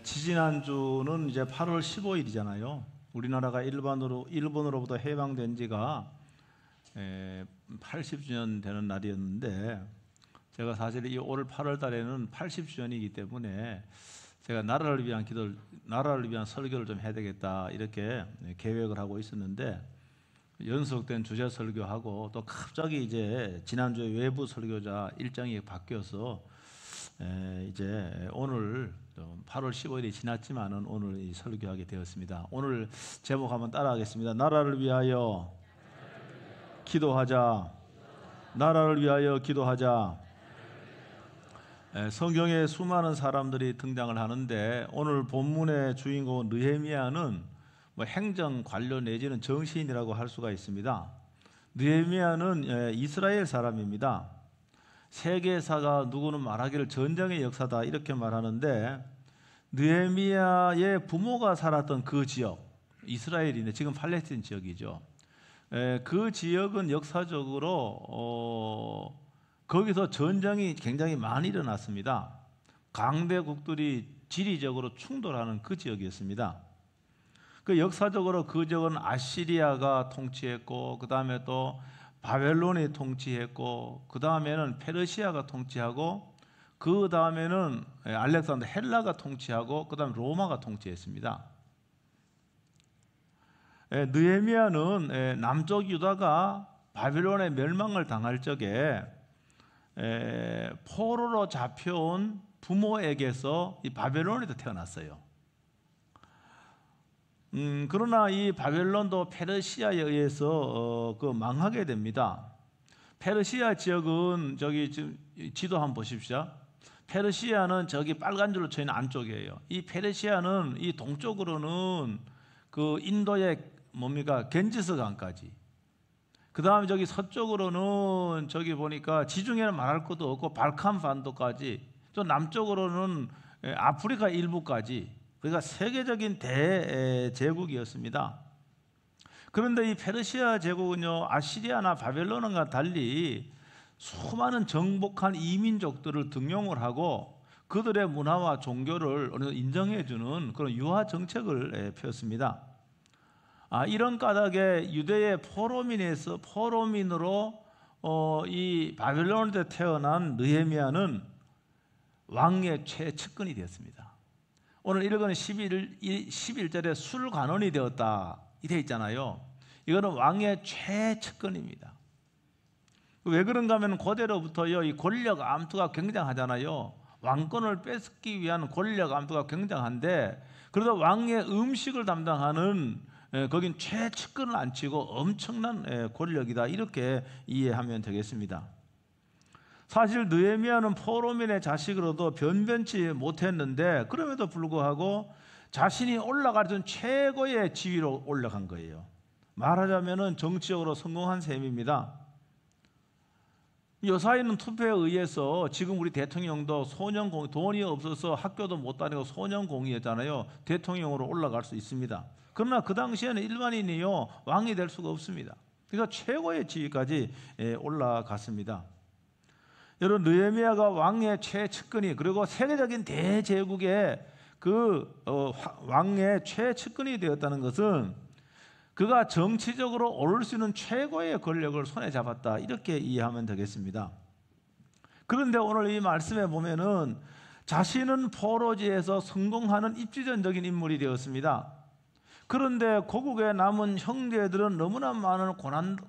지지난주는 이제 8월 15일이잖아요. 우리나라가 일본으로부터 해방된 지가 80주년 되는 날이었는데, 제가 사실 이 올 8월 달에는 80주년이기 때문에 제가 나라를 위한 설교를 좀 해야 되겠다 이렇게 계획을 하고 있었는데, 연속된 주제 설교하고 또 갑자기 이제 지난주에 외부 설교자 일정이 바뀌어서 이제 오늘 8월 15일이 지났지만은 오늘 이 설교하게 되었습니다. 오늘 제목 한번 따라하겠습니다. 나라를 위하여 기도하자. 나라를 위하여 기도하자. 성경에 수많은 사람들이 등장을 하는데, 오늘 본문의 주인공은 느헤미야는 행정 관료 내지는 정치인이라고 할 수가 있습니다. 느헤미야는 이스라엘 사람입니다. 세계사가 누구는 말하기를 전쟁의 역사다 이렇게 말하는데, 느헤미야의 부모가 살았던 그 지역, 이스라엘인데 지금 팔레스틴 지역이죠. 그 지역은 역사적으로 거기서 전쟁이 굉장히 많이 일어났습니다. 강대국들이 지리적으로 충돌하는 그 지역이었습니다. 그 역사적으로 그 지역은 아시리아가 통치했고, 그 다음에 또 바벨론이 통치했고, 그 다음에는 페르시아가 통치하고, 그 다음에는 알렉산더 헬라가 통치하고, 그 다음 로마가 통치했습니다. 느헤미야는 남쪽 유다가 바벨론의 멸망을 당할 적에 포로로 잡혀온 부모에게서 이 바벨론에서 태어났어요. 그러나 이 바벨론도 페르시아에 의해서 망하게 됩니다. 페르시아 지역은 저기 지금 지도 한번 보십시오. 페르시아는 저기 빨간 줄로 쳐 있는 안쪽이에요. 이 페르시아는 이 동쪽으로는 그 인도의 겐지스 강까지. 그 다음에 저기 서쪽으로는 저기 보니까 지중해는 말할 것도 없고 발칸 반도까지, 또 남쪽으로는 아프리카 일부까지. 그러니까 세계적인 대제국이었습니다. 그런데 이 페르시아 제국은요, 아시리아나 바벨론과 달리 수많은 정복한 이민족들을 등용을 하고 그들의 문화와 종교를 어느 정도 인정해주는 그런 유화 정책을 폈습니다. 이런 까닭에 유대의 포로민으로 이 바벨론에 태어난 느헤미야는 왕의 최측근이 되었습니다. 오늘 읽은 11절에 술관원이 되었다 이래 있잖아요. 이거는 왕의 최측근입니다. 왜 그런가 하면 고대로부터요, 이 권력 암투가 굉장하잖아요. 왕권을 뺏기 위한 권력 암투가 굉장한데, 그래도 왕의 음식을 담당하는 거긴 최측근을 앉히고 엄청난 권력이다 이렇게 이해하면 되겠습니다. 사실 느헤미야는 포로민의 자식으로도 변변치 못했는데, 그럼에도 불구하고 자신이 올라가던 최고의 지위로 올라간 거예요. 말하자면 정치적으로 성공한 셈입니다. 요사이는 투표에 의해서 지금 우리 대통령도 소년공, 돈이 없어서 학교도 못 다니고 소년공이었잖아요. 대통령으로 올라갈 수 있습니다. 그러나 그 당시에는 일반인이요, 왕이 될 수가 없습니다. 그러니까 최고의 지위까지 올라갔습니다. 여러분, 느헤미야가 왕의 최측근이, 그리고 세계적인 대제국의 왕의 최측근이 되었다는 것은 그가 정치적으로 오를 수 있는 최고의 권력을 손에 잡았다 이렇게 이해하면 되겠습니다. 그런데 오늘 이 말씀에 보면은 자신은 포로지에서 성공하는 입지전적인 인물이 되었습니다. 그런데 고국에 남은 형제들은 너무나 많은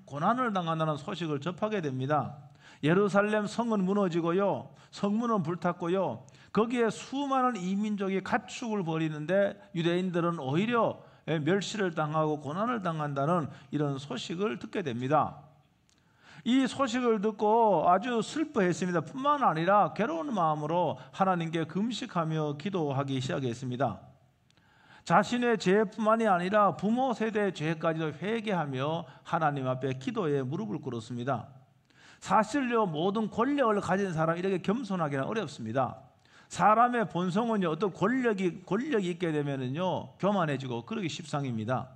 고난을 당한다는 소식을 접하게 됩니다. 예루살렘 성은 무너지고요, 성문은 불탔고요, 거기에 수많은 이민족이 가축을 벌이는데 유대인들은 오히려 멸시를 당하고 고난을 당한다는 이런 소식을 듣게 됩니다. 이 소식을 듣고 아주 슬퍼했습니다. 뿐만 아니라 괴로운 마음으로 하나님께 금식하며 기도하기 시작했습니다. 자신의 죄뿐만이 아니라 부모 세대의 죄까지도 회개하며 하나님 앞에 기도에 무릎을 꿇었습니다. 사실요, 모든 권력을 가진 사람이 이렇게 겸손하기는 어렵습니다. 사람의 본성은요, 어떤 권력이 있게 되면은요, 교만해지고 그러기 십상입니다.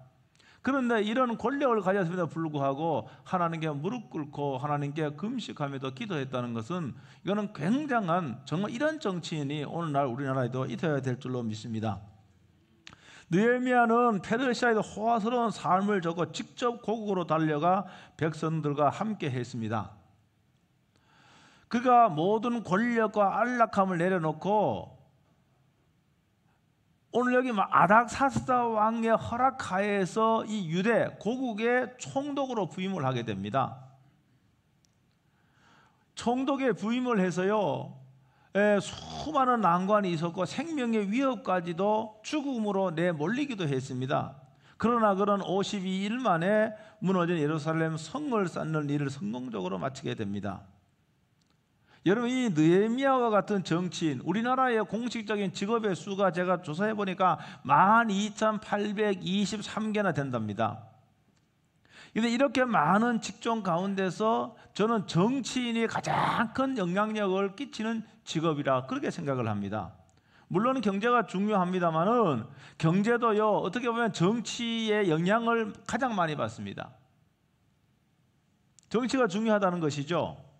그런데 이런 권력을 가졌음에도 불구하고 하나님께 무릎 꿇고 하나님께 금식하며도 기도했다는 것은 이거는 굉장한, 정말 이런 정치인이 오늘날 우리나라에도 있어야 될 줄로 믿습니다. 느헤미야는 페르시아에도 호화스러운 삶을 적고 직접 고국으로 달려가 백성들과 함께 했습니다. 그가 모든 권력과 안락함을 내려놓고 오늘 여기 아닥사스다 왕의 허락하에서 이 유대 고국의 총독으로 부임을 하게 됩니다. 총독에 부임을 해서요, 수많은 난관이 있었고 생명의 위협까지도 죽음으로 내몰리기도 했습니다. 그러나 그런 52일 만에 무너진 예루살렘 성을 쌓는 일을 성공적으로 마치게 됩니다. 여러분, 이 느헤미야와 같은 정치인, 우리나라의 공식적인 직업의 수가 제가 조사해 보니까 12,823개나 된답니다. 그런데 이렇게 많은 직종 가운데서 저는 정치인이 가장 큰 영향력을 끼치는 직업이라 그렇게 생각을 합니다. 물론 경제가 중요합니다만은 경제도요, 어떻게 보면 정치의 영향을 가장 많이 받습니다. 정치가 중요하다는 것이죠.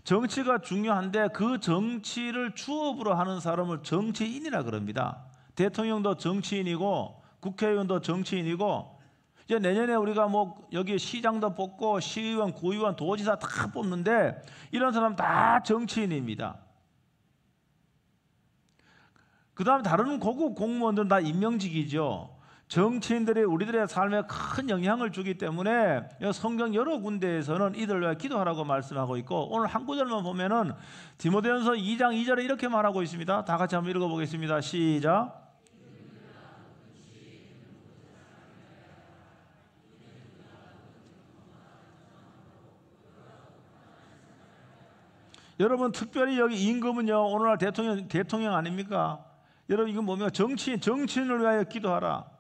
정치가 중요한데 그 정치를 주업으로 하는 사람을 정치인이라 그럽니다. 대통령도 정치인이고 국회의원도 정치인이고, 이제 내년에 우리가 뭐 여기 시장도 뽑고 시의원, 구의원, 도지사 다 뽑는데 이런 사람 다 정치인입니다. 그 다음 다른 고급 공무원들은 다 임명직이죠. 정치인들이 우리들의 삶에 큰 영향을 주기 때문에 성경 여러 군데에서는 이들을 위해 기도하라고 말씀하고 있고, 오늘 한 구절만 보면은 디모데전서 2장 2절에 이렇게 말하고 있습니다. 다 같이 한번 읽어보겠습니다. 시작. 여러분, 특별히 여기 임금은요, 오늘날 대통령 아닙니까? 여러분, 이건 뭡니까? 정치인을 위하여 기도하라.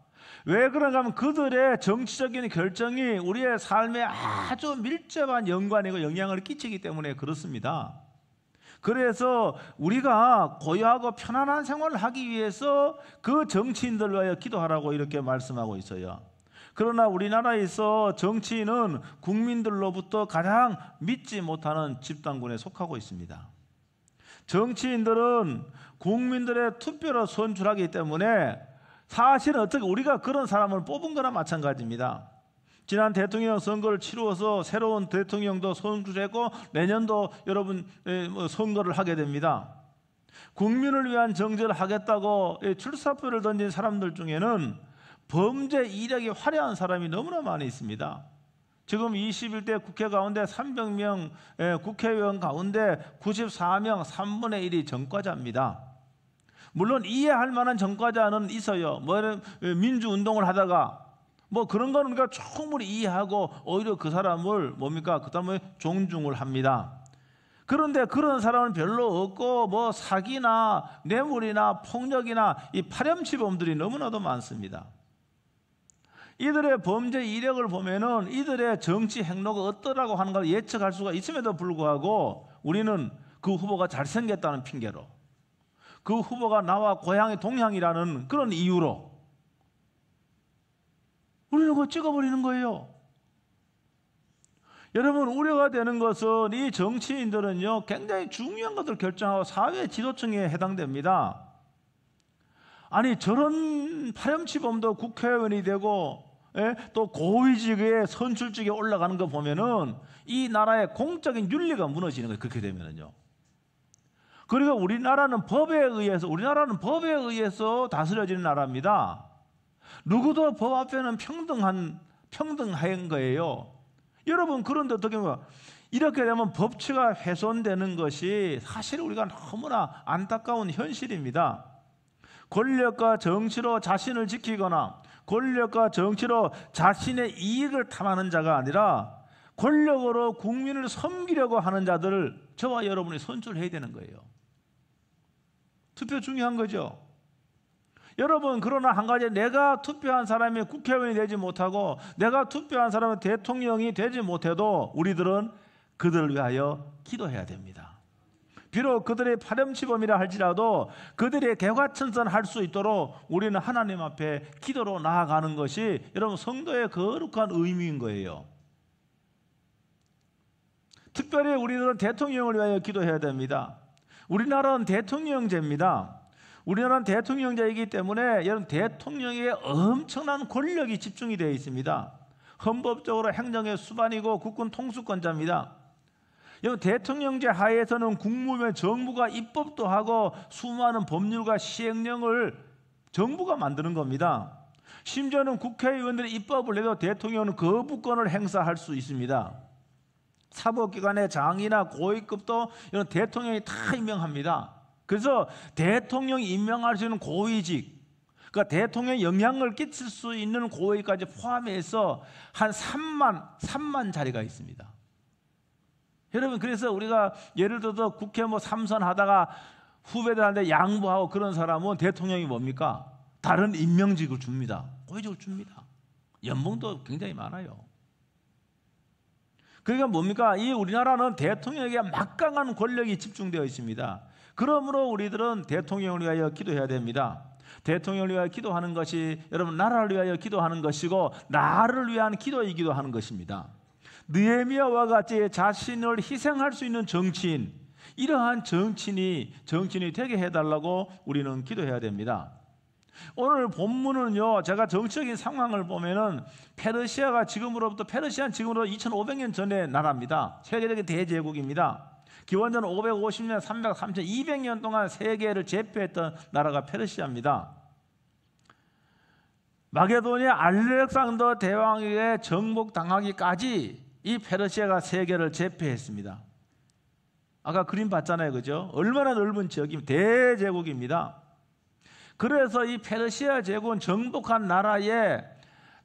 왜 그런가 하면 그들의 정치적인 결정이 우리의 삶에 아주 밀접한 연관이고 영향을 끼치기 때문에 그렇습니다. 그래서 우리가 고요하고 편안한 생활을 하기 위해서 그 정치인들을 위하여 기도하라고 이렇게 말씀하고 있어요. 그러나 우리나라에서 정치인은 국민들로부터 가장 믿지 못하는 집단군에 속하고 있습니다. 정치인들은 국민들의 투표로 선출하기 때문에 사실은 어떻게 우리가 그런 사람을 뽑은 거나 마찬가지입니다. 지난 대통령 선거를 치루어서 새로운 대통령도 선출했고 내년도 여러분 선거를 하게 됩니다. 국민을 위한 정치를 하겠다고 출사표를 던진 사람들 중에는 범죄 이력이 화려한 사람이 너무나 많이 있습니다. 지금 21대 국회 가운데 300명 국회의원 가운데 94명 3분의 1이 전과자입니다. 물론 이해할 만한 전과자는 있어요. 뭐 민주운동을 하다가 뭐 그런 거는 우리가 충분히 이해하고 오히려 그 사람을 뭡니까? 그 다음에 존중을 합니다. 그런데 그런 사람은 별로 없고 뭐 사기나 뇌물이나 폭력이나 이 파렴치범들이 너무나도 많습니다. 이들의 범죄 이력을 보면은 이들의 정치 행로가 어떠라고 하는 걸 예측할 수가 있음에도 불구하고 우리는 그 후보가 잘생겼다는 핑계로, 그 후보가 나와 고향이 동향이라는 그런 이유로 우리는 그거 찍어버리는 거예요. 여러분, 우려가 되는 것은 이 정치인들은요, 굉장히 중요한 것들을 결정하고 사회 지도층에 해당됩니다. 아니, 저런 파렴치범도 국회의원이 되고 또 고위직의 선출직에 올라가는 거 보면은 이 나라의 공적인 윤리가 무너지는 거예요. 그렇게 되면은요. 그리고 우리나라는 법에 의해서 다스려지는 나라입니다. 누구도 법 앞에는 평등한 거예요. 여러분, 그런데 어떻게 보면 이렇게 되면 법치가 훼손되는 것이 사실 우리가 너무나 안타까운 현실입니다. 권력과 정치로 자신을 지키거나 권력과 정치로 자신의 이익을 탐하는 자가 아니라 권력으로 국민을 섬기려고 하는 자들을 저와 여러분이 선출해야 되는 거예요. 투표 중요한 거죠. 여러분, 그러나 한 가지, 내가 투표한 사람이 국회의원이 되지 못하고 내가 투표한 사람은 대통령이 되지 못해도 우리들은 그들을 위하여 기도해야 됩니다. 비록 그들의 파렴치범이라 할지라도 그들의 개과천선할 수 있도록 우리는 하나님 앞에 기도로 나아가는 것이 여러분 성도의 거룩한 의미인 거예요. 특별히 우리들은 대통령을 위하여 기도해야 됩니다. 우리나라는 대통령제입니다. 우리나라는 대통령제이기 때문에 여러분 대통령에게 엄청난 권력이 집중이 되어 있습니다. 헌법적으로 행정의 수반이고 국군 통수권자입니다. 여러분 대통령제 하에서는 국무면 정부가 입법도 하고 수많은 법률과 시행령을 정부가 만드는 겁니다. 심지어는 국회의원들이 입법을 내도 대통령은 거부권을 행사할 수 있습니다. 사법기관의 장이나 고위급도 이런 대통령이 다 임명합니다. 그래서 대통령이 임명할 수 있는 고위직, 그러니까 대통령에 영향을 끼칠 수 있는 고위까지 포함해서 한 3만 자리가 있습니다. 여러분 그래서 우리가 예를 들어서 국회 뭐 삼선하다가 후배들한테 양보하고 그런 사람은 대통령이 뭡니까? 다른 임명직을 줍니다. 고위직을 줍니다. 연봉도 굉장히 많아요. 그러니까 뭡니까? 이 우리나라는 대통령에게 막강한 권력이 집중되어 있습니다. 그러므로 우리들은 대통령을 위하여 기도해야 됩니다. 대통령을 위하여 기도하는 것이 여러분 나라를 위하여 기도하는 것이고 나를 위한 기도이기도 하는 것입니다. 느헤미야와 같이 자신을 희생할 수 있는 정치인, 이러한 정치인이 되게 해달라고 우리는 기도해야 됩니다. 오늘 본문은요, 제가 정치적인 상황을 보면은 페르시아는 지금으로부터 2500년 전의 나라입니다. 세계적인 대제국입니다. 기원전 550년, 300, 3천, 200년 동안 세계를 제패했던 나라가 페르시아입니다. 마게도니아 알렉산더 대왕에게 정복당하기까지 이 페르시아가 세계를 제패했습니다. 아까 그림 봤잖아요, 그죠? 얼마나 넓은 지역이면 대제국입니다. 그래서 이 페르시아 제국은 정복한 나라에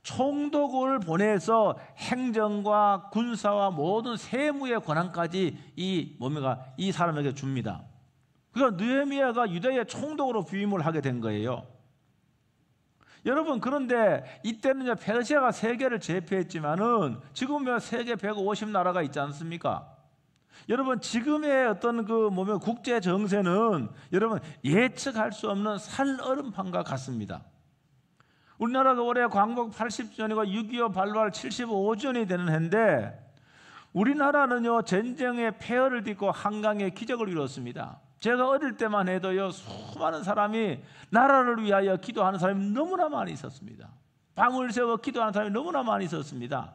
총독을 보내서 행정과 군사와 모든 세무의 권한까지 이 사람에게 줍니다. 그러니까 느헤미야가 유대의 총독으로 부임을 하게 된 거예요. 여러분 그런데 이때는 페르시아가 세계를 제패했지만은 지금 세계 150나라가 있지 않습니까? 여러분 지금의 어떤 국제 정세는 여러분 예측할 수 없는 살얼음판과 같습니다. 우리나라가 올해 광복 80주년이고 6.25 발발 75주년이 되는 해인데 우리나라는요 전쟁의 폐허를 딛고 한강의 기적을 이뤘습니다. 제가 어릴 때만 해도요 수많은 사람이 나라를 위하여 기도하는 사람이 너무나 많이 있었습니다. 방을 세워 기도하는 사람이 너무나 많이 있었습니다.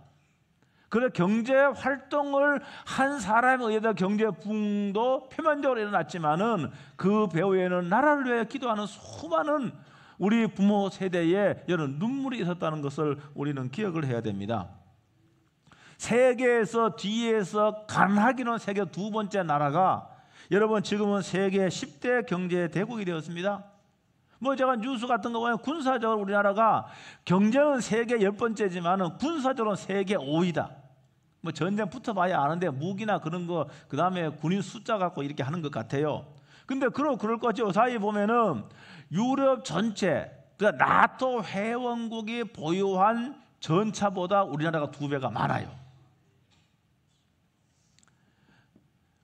그래 경제 활동을 한 사람에 의해서 경제 부흥도 표면적으로 일어났지만은 그 배후에는 나라를 위하여 기도하는 수많은 우리 부모 세대에 여러 눈물이 있었다는 것을 우리는 기억을 해야 됩니다. 세계에서 뒤에서 간하기는 세계 두 번째 나라가 여러분 지금은 세계 10대 경제 대국이 되었습니다. 제가 뉴스 같은 거 보면 군사적으로 우리나라가 경제는 세계 10번째지만 군사적으로는 세계 5위다. 전쟁 붙어봐야 아는데 무기나 그런 거 그 다음에 군인 숫자 갖고 이렇게 하는 것 같아요. 근데 그럴 거지. 사이 보면은 유럽 전체 그러니까 나토 회원국이 보유한 전차보다 우리나라가 2배가 많아요.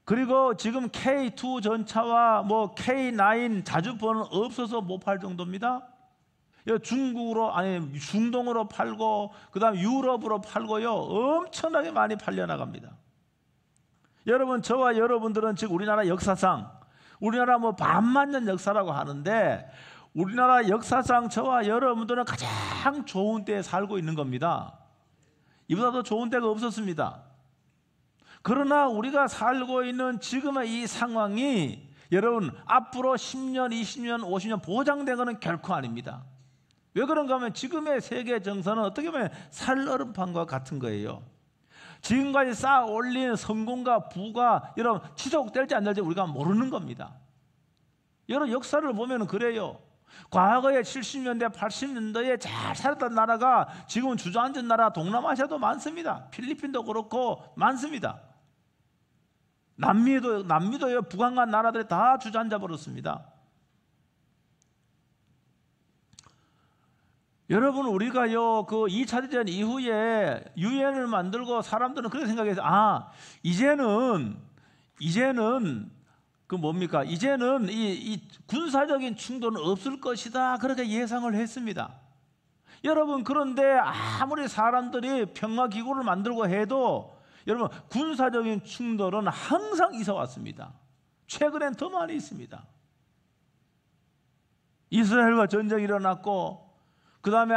그리고 지금 K2 전차와 K9 자주포는 없어서 못 팔 정도입니다. 중국으로 중동으로 팔고 그다음 유럽으로 팔고요 엄청나게 많이 팔려 나갑니다. 여러분 저와 여러분들은 지금 우리나라 역사상 우리나라 반만년 역사라고 하는데 우리나라 역사상 저와 여러분들은 가장 좋은 때에 살고 있는 겁니다. 이보다 더 좋은 때가 없었습니다. 그러나 우리가 살고 있는 지금의 이 상황이 여러분 앞으로 10년, 20년, 50년 보장된 것은 결코 아닙니다. 왜 그런가 하면 지금의 세계 정서는 어떻게 보면 살얼음판과 같은 거예요. 지금까지 쌓아 올린 성공과 부가 여러분 지속될지 안 될지 우리가 모르는 겁니다. 여러분 역사를 보면 그래요. 과거에 70년대, 80년대에 잘 살았던 나라가 지금 주저앉은 나라 동남아시아도 많습니다. 필리핀도 그렇고 많습니다. 남미도요 북한간 나라들이 다 주저앉아 버렸습니다. 여러분 우리가요 그 2차 대전 이후에 유엔을 만들고 사람들은 그렇게 생각해서 이제는 그 뭡니까? 이제는 이 군사적인 충돌은 없을 것이다. 그렇게 예상을 했습니다. 여러분, 그런데 아무리 사람들이 평화기구를 만들고 해도 여러분, 군사적인 충돌은 항상 있어 왔습니다. 최근엔 더 많이 있습니다. 이스라엘과 전쟁이 일어났고, 그 다음에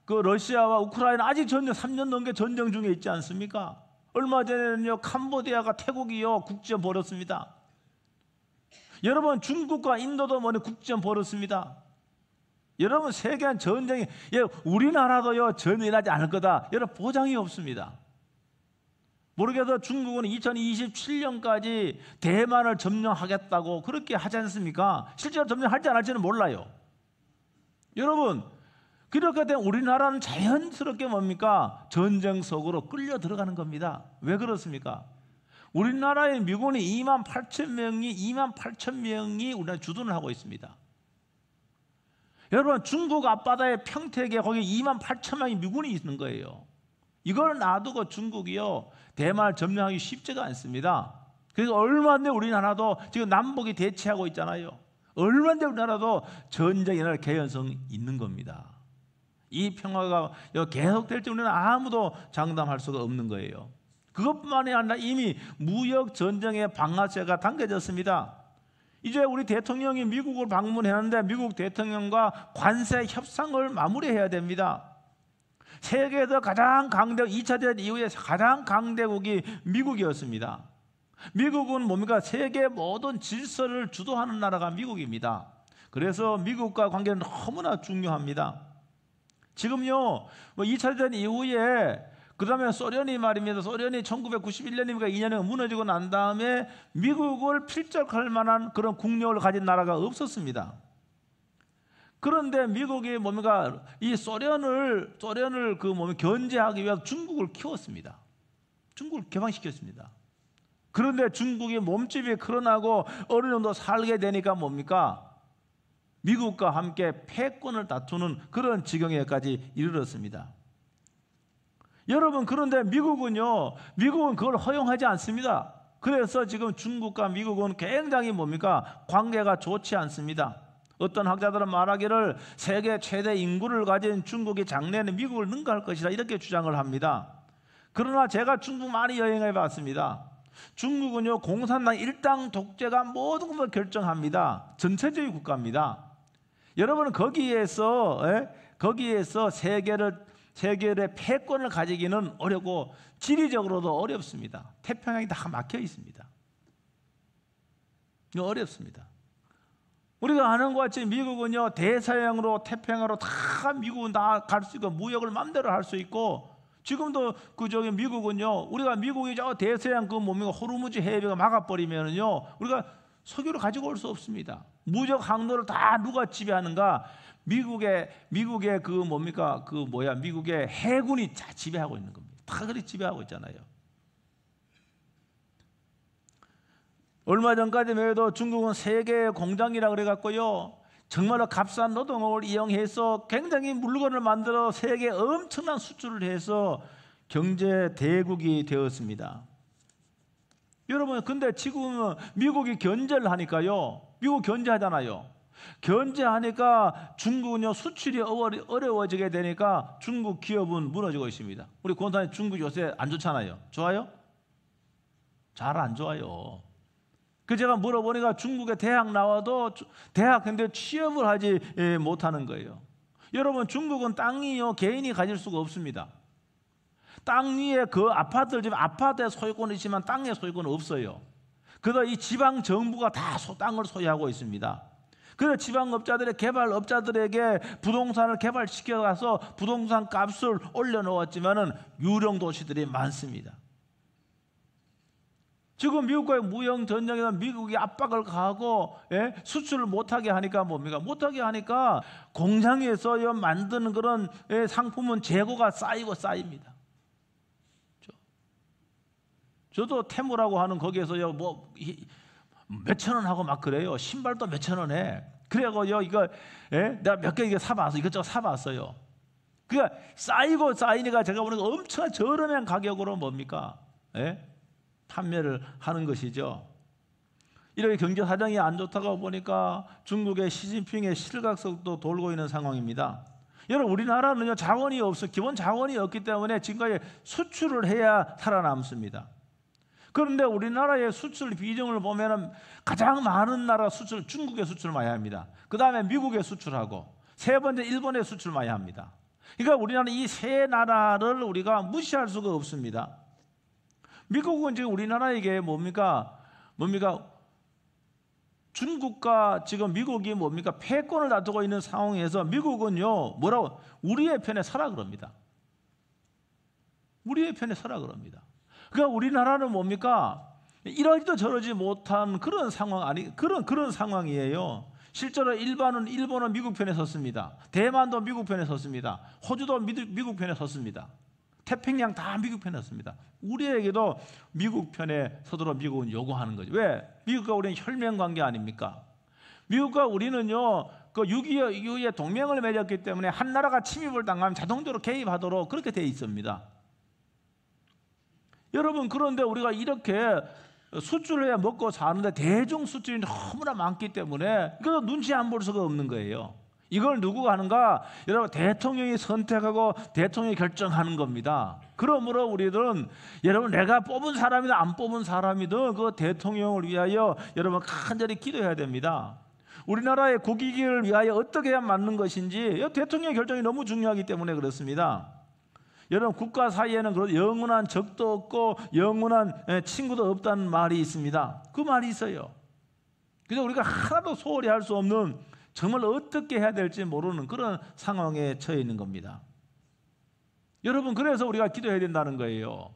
그 러시아와 우크라이나 아직 전쟁 3년 넘게 전쟁 중에 있지 않습니까? 얼마 전에는요, 캄보디아가 태국이요 국전 벌였습니다. 여러분, 중국과 인도도 뭐니 국전 벌였습니다. 여러분, 세계한 전쟁이, 우리나라도요 전쟁이 나지 않을 거다, 여러분, 보장이 없습니다. 모르겠어, 중국은 2027년까지 대만을 점령하겠다고 그렇게 하지 않습니까? 실제로 점령할지 안 할지는 몰라요. 여러분, 그렇게 되면 우리나라는 자연스럽게 뭡니까? 전쟁 속으로 끌려 들어가는 겁니다. 왜 그렇습니까? 우리나라의 미군이 28,000명이 우리나라 주둔을 하고 있습니다. 여러분, 중국 앞바다의 평택에 거기 28,000명의 미군이 있는 거예요. 이걸 놔두고 중국이요 대만을 점령하기 쉽지가 않습니다. 그래서 얼마나 우리나라도 지금 남북이 대치하고 있잖아요. 얼마나 우리나라도 전쟁이 날 개연성이 있는 겁니다. 이 평화가 계속될지 우리는 아무도 장담할 수가 없는 거예요. 그것만이 아니라 이미 무역 전쟁의 방아쇠가 당겨졌습니다. 이제 우리 대통령이 미국을 방문했는데 미국 대통령과 관세 협상을 마무리해야 됩니다. 세계에서 가장 2차 대전 이후에 가장 강대국이 미국이었습니다. 미국은 뭡니까? 세계 모든 질서를 주도하는 나라가 미국입니다. 그래서 미국과 관계는 너무나 중요합니다. 지금요 2차 대전 이후에 그 다음에 소련이 말입니다. 소련이 1991년이니까 2년에 무너지고 난 다음에 미국을 필적할 만한 그런 국력을 가진 나라가 없었습니다. 그런데 미국이 뭡니까? 이 소련을 견제하기 위해서 중국을 키웠습니다. 중국을 개방시켰습니다. 그런데 중국이 몸집이 크러나고 어느 정도 살게 되니까 뭡니까? 미국과 함께 패권을 다투는 그런 지경에까지 이르렀습니다. 여러분, 그런데 미국은 그걸 허용하지 않습니다. 그래서 지금 중국과 미국은 굉장히 뭡니까? 관계가 좋지 않습니다. 어떤 학자들은 말하기를 세계 최대 인구를 가진 중국이 장래에는 미국을 능가할 것이다, 이렇게 주장을 합니다. 그러나 제가 중국 많이 여행해 봤습니다. 중국은요 공산당 일당 독재가 모든 것을 결정합니다. 전체주의 국가입니다. 여러분은 거기에서 세계의 패권을 가지기는 어렵고 지리적으로도 어렵습니다. 태평양이 다 막혀 있습니다. 이거 어렵습니다. 우리가 아는 것 같이 미국은요 대서양으로 태평양으로 다 미국은 다 갈 수 있고 무역을 마음대로 할 수 있고, 지금도 미국은요 우리가 미국이 저 대서양 호르무즈 해협을 막아버리면은요 우리가 석유를 가지고 올 수 없습니다. 무역 항로를 다 누가 지배하는가? 미국의 미국의 해군이 다 지배하고 있는 겁니다. 다 그렇게 지배하고 있잖아요. 얼마 전까지만 해도 중국은 세계의 공장이라 그래갖고요 정말로 값싼 노동을 이용해서 굉장히 물건을 만들어 세계에 엄청난 수출을 해서 경제 대국이 되었습니다. 여러분, 근데 지금은 미국이 견제를 하니까요, 미국 견제하잖아요. 견제하니까 중국은요 수출이 어려워지게 되니까 중국 기업은 무너지고 있습니다. 우리 권사님, 중국 요새 안 좋잖아요. 좋아요? 잘 안 좋아요. 그 제가 물어보니까 중국에 대학 나와도 대학인데 취업을 하지 못하는 거예요. 여러분, 중국은 땅이요 개인이 가질 수가 없습니다. 땅 위에 그 아파트를 지금 아파트에 소유권이 있지만 땅에 소유권은 없어요. 그래서 이 지방 정부가 다 땅을 소유하고 있습니다. 그래서 지방업자들의 개발업자들에게 부동산을 개발시켜가서 부동산 값을 올려놓았지만은 유령 도시들이 많습니다. 지금 미국과의 무역 전쟁에서 미국이 압박을 가하고 수출을 못하게 하니까 뭡니까? 못하게 하니까 공장에서 만드는 그런 상품은 재고가 쌓입니다. 저도 테무라고 하는 거기에서요 몇천 원 하고 막 그래요. 신발도 몇천 원 해. 그래가지고 이거 내가 몇 개 사봤어. 이것저것 사봤어요. 그러니까 쌓이니까 제가 보니까 엄청 저렴한 가격으로 뭡니까? 판매를 하는 것이죠. 이렇게 경제 사정이 안 좋다고 보니까 중국의 시진핑의 실각석도 돌고 있는 상황입니다. 여러분, 우리나라는요, 자원이 없어, 기본 자원이 없기 때문에 지금까지 수출을 해야 살아남습니다. 그런데 우리나라의 수출 비중을 보면 가장 많은 나라 수출, 중국에 수출을 많이 합니다. 그 다음에 미국에 수출하고, 세 번째 일본에 수출 많이 합니다. 그러니까 우리나라는 이 세 나라를 우리가 무시할 수가 없습니다. 미국은 지금 우리나라에게 뭡니까? 중국과 지금 미국이 패권을 다투고 있는 상황에서 미국은요, 뭐라고? 우리의 편에 서라 그럽니다. 우리의 편에 서라 그럽니다. 그러니까 우리나라는 이러지도 저러지 못한 그런 상황 그런 상황이에요. 실제로 일본은 미국 편에 섰습니다. 대만도 미국 편에 섰습니다. 호주도 미국 편에 섰습니다. 태평양 다 미국 편에 섰습니다. 우리에게도 미국 편에 서도록 미국은 요구하는 거죠. 왜? 미국과 우리는 혈맹 관계 아닙니까? 미국과 우리는요, 그 6.25 이후에 동맹을 맺었기 때문에 한 나라가 침입을 당하면 자동적으로 개입하도록 그렇게 되어 있습니다. 여러분, 그런데 우리가 이렇게 수출을 해야 먹고 사는데 대중 수출이 너무나 많기 때문에 이거 눈치 안 볼 수가 없는 거예요. 이걸 누구가 하는가? 여러분, 대통령이 선택하고 대통령이 결정하는 겁니다. 그러므로 우리들은 여러분, 내가 뽑은 사람이든 안 뽑은 사람이든 그 대통령을 위하여 여러분 간절히 기도해야 됩니다. 우리나라의 국익을 위하여 어떻게 해야 맞는 것인지 대통령의 결정이 너무 중요하기 때문에 그렇습니다. 여러분, 국가 사이에는 영원한 적도 없고 영원한 친구도 없다는 말이 있습니다. 그 말이 있어요. 그래서 우리가 하나도 소홀히 할 수 없는, 정말 어떻게 해야 될지 모르는 그런 상황에 처해 있는 겁니다. 여러분, 그래서 우리가 기도해야 된다는 거예요.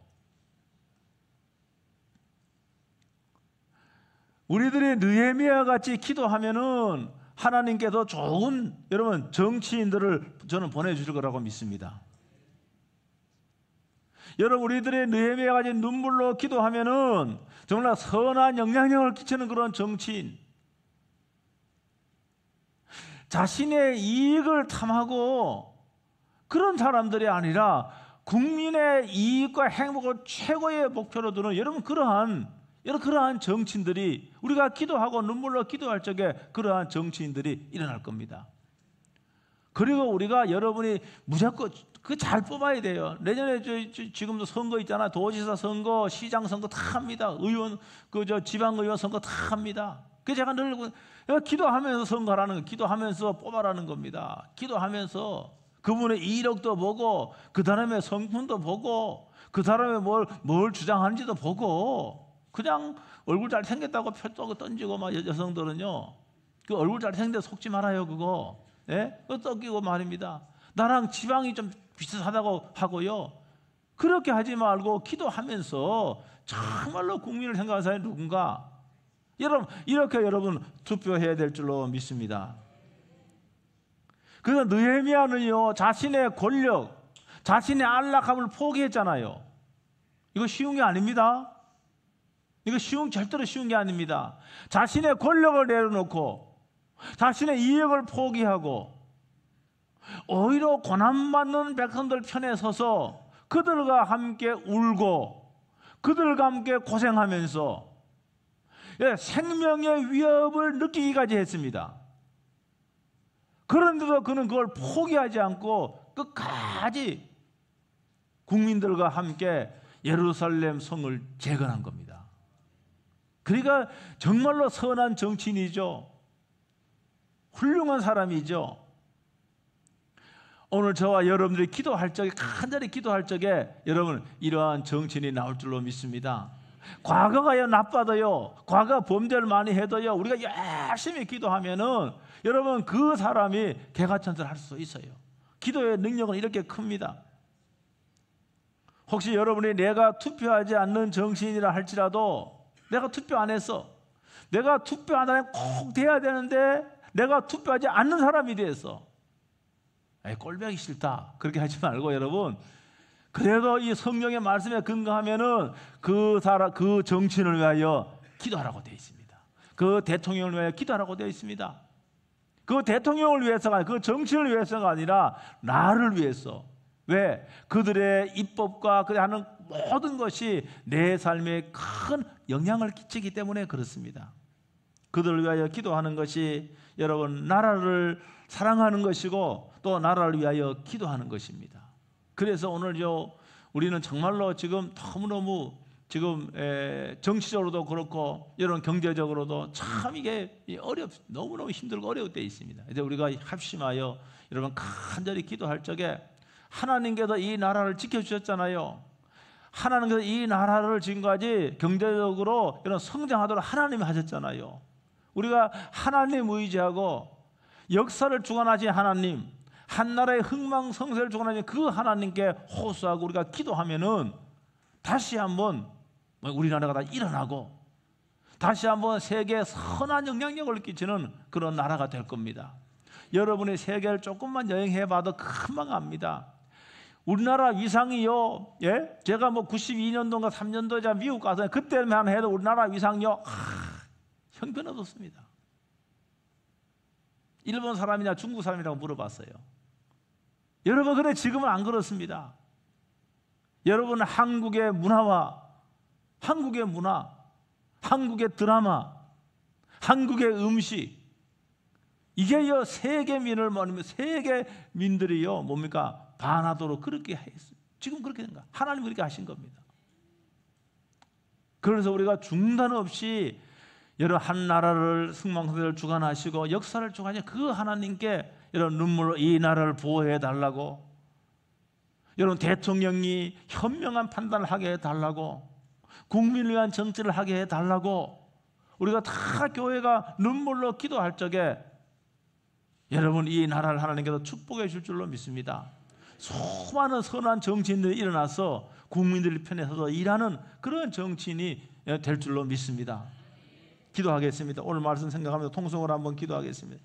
우리들이 느헤미야 같이 기도하면은 하나님께서 좋은 여러분 정치인들을 저는 보내주실 거라고 믿습니다. 여러분, 우리들의 느헤미야 같이 눈물로 기도하면은 정말 선한 영향력을 끼치는 그런 정치인, 자신의 이익을 탐하고 그런 사람들이 아니라 국민의 이익과 행복을 최고의 목표로 두는 여러분 그러한 정치인들이, 우리가 기도하고 눈물로 기도할 적에 그러한 정치인들이 일어날 겁니다. 그리고 우리가 여러분이 무조건 잘 뽑아야 돼요. 내년에 지금도 선거 있잖아. 도지사 선거, 시장 선거 다 합니다. 의원 지방의원 선거 다 합니다. 그래서 제가 늘 기도하면서 선거하라는 거, 기도하면서 뽑아라는 겁니다. 기도하면서 그분의 이력도 보고, 그 사람의 성품도 보고, 그 사람이 뭘 주장하는지도 보고, 그냥 얼굴 잘 생겼다고 표 던지고 여성들은요, 그 얼굴 잘 생겼는데 속지 말아요, 그거. 예? 그거 던지고 말입니다. 나랑 지방이 좀 비슷하다고 하고요. 그렇게 하지 말고 기도하면서 정말로 국민을 생각하는 사람이 누군가, 여러분, 이렇게 여러분 투표해야 될 줄로 믿습니다. 그래서 느헤미야는요, 자신의 권력, 자신의 안락함을 포기했잖아요. 이거 쉬운 게 아닙니다. 이거 절대로 쉬운 게 아닙니다. 자신의 권력을 내려놓고 자신의 이익을 포기하고 오히려 고난받는 백성들 편에 서서 그들과 함께 울고 그들과 함께 고생하면서 생명의 위협을 느끼기까지 했습니다. 그런데도 그는 그걸 포기하지 않고 끝까지 국민들과 함께 예루살렘 성을 재건한 겁니다. 그러니까 정말로 선한 정치인이죠. 훌륭한 사람이죠. 오늘 저와 여러분들이 기도할 적에, 간절히 기도할 적에 여러분 이러한 정치인이 나올 줄로 믿습니다. 과거가 나빠도요, 과거 범죄를 많이 해도요, 우리가 열심히 기도하면은 여러분 그 사람이 개가천선을 할 수 있어요. 기도의 능력은 이렇게 큽니다. 혹시 여러분이 내가 투표하지 않는 정치인이라 할지라도, 내가 투표 안 했어, 내가 투표 안 하면 꼭 돼야 되는데 내가 투표하지 않는 사람이 됐어, 꼴보기 싫다, 그렇게 하지 말고 여러분, 그래도 이 성령의 말씀에 근거하면은 그 정치인을 위하여 기도하라고 되어 있습니다. 그 대통령을 위하여 기도하라고 되어 있습니다. 그 대통령을 위해서가, 그 정치인을 위해서가 아니라 나를 위해서. 왜? 그들의 입법과 그들이 하는 모든 것이 내 삶에 큰 영향을 끼치기 때문에 그렇습니다. 그들을 위하여 기도하는 것이 여러분 나라를 사랑하는 것이고 또 나라를 위하여 기도하는 것입니다. 그래서 오늘요 우리는 정말로 지금 너무너무 지금 정치적으로도 그렇고 이런 경제적으로도 참 이게 너무너무 힘들고 어려울 때 있습니다. 이제 우리가 합심하여 여러분 간절히 기도할 적에 하나님께서 이 나라를 지켜주셨잖아요. 하나님께서 이 나라를 지금까지 경제적으로 이런 성장하도록 하나님이 하셨잖아요. 우리가 하나님 의지하고 역사를 주관하신 하나님, 한 나라의 흥망성쇠를 주관하신 그 하나님께 호소하고 우리가 기도하면은 다시 한번 우리나라가 다 일어나고 다시 한번 세계에 선한 영향력을 끼치는 그런 나라가 될 겁니다. 여러분이 세계를 조금만 여행해봐도 금방 압니다. 우리나라 위상이요, 제가 92년도인가 3년도에 제가 미국 가서 그때만 해도 우리나라 위상요, 형편없었습니다. 일본 사람이냐 중국 사람이라고 물어봤어요. 여러분, 근데 지금은 안 그렇습니다. 여러분, 한국의 문화와 한국의 문화, 한국의 드라마, 한국의 음식, 이게요 세계민을 말하면 세계민들이요 뭡니까? 반하도록 그렇게 했어요. 지금 그렇게 된 거야. 하나님 그렇게 하신 겁니다. 그래서 우리가 중단 없이 여러 한 나라를 승망성쇠를 주관하시고 역사를 주관하시고 그 하나님께 이런 눈물로 이 나라를 보호해 달라고, 여러분 대통령이 현명한 판단을 하게 해달라고, 국민을 위한 정치를 하게 해달라고 우리가 다 교회가 눈물로 기도할 적에 여러분 이 나라를 하나님께서 축복해 줄 줄로 믿습니다. 수많은 선한 정치인들이 일어나서 국민들 편에 서서 일하는 그런 정치인이 될 줄로 믿습니다. 기도하겠습니다. 오늘 말씀 생각하면서 통성으로 한번 기도하겠습니다.